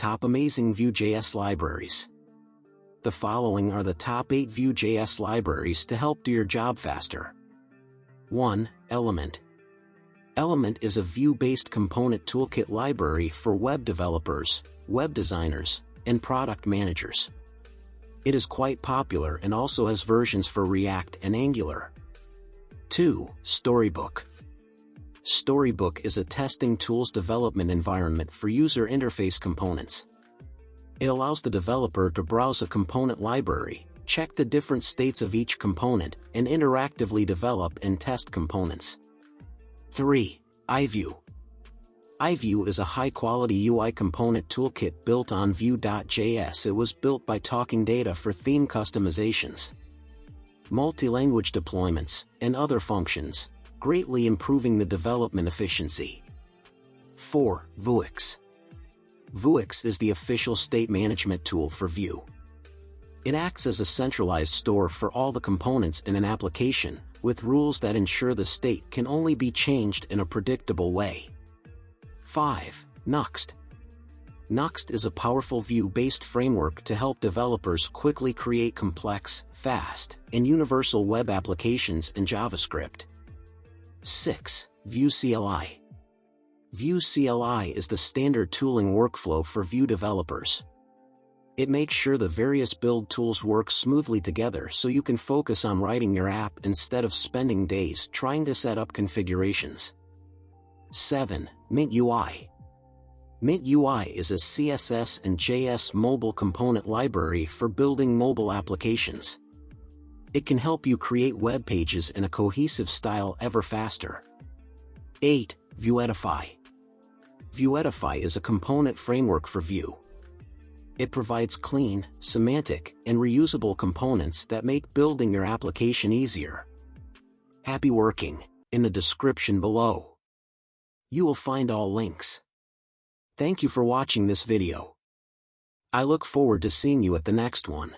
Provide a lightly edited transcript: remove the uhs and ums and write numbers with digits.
top amazing VueJS libraries. The following are the top 8 VueJS libraries to help do your job faster. 1. Element. Element is a Vue-based component toolkit library for web developers, web designers, and product managers. It is quite popular and also has versions for React and Angular. 2. Storybook. Storybook is a testing tools development environment for user interface components. It allows the developer to browse a component library, check the different states of each component, and interactively develop and test components. 3. iVue. iVue is a high-quality UI component toolkit built on vue.js. It was built by Talking Data for theme customizations, multi-language deployments, and other functions, greatly improving the development efficiency. 4. VueJS. VueJS is the official state management tool for Vue. It acts as a centralized store for all the components in an application, with rules that ensure the state can only be changed in a predictable way. 5. Nuxt. Nuxt is a powerful Vue-based framework to help developers quickly create complex, fast, and universal web applications in JavaScript. 6. Vue CLI. Vue CLI is the standard tooling workflow for Vue developers. It makes sure the various build tools work smoothly together so you can focus on writing your app instead of spending days trying to set up configurations. 7. Mint UI. Mint UI is a CSS and JS mobile component library for building mobile applications. It can help you create web pages in a cohesive style ever faster. 8. Vuetify. Vuetify is a component framework for Vue. It provides clean, semantic, and reusable components that make building your application easier. Happy working! In the description below, you will find all links. Thank you for watching this video. I look forward to seeing you at the next one.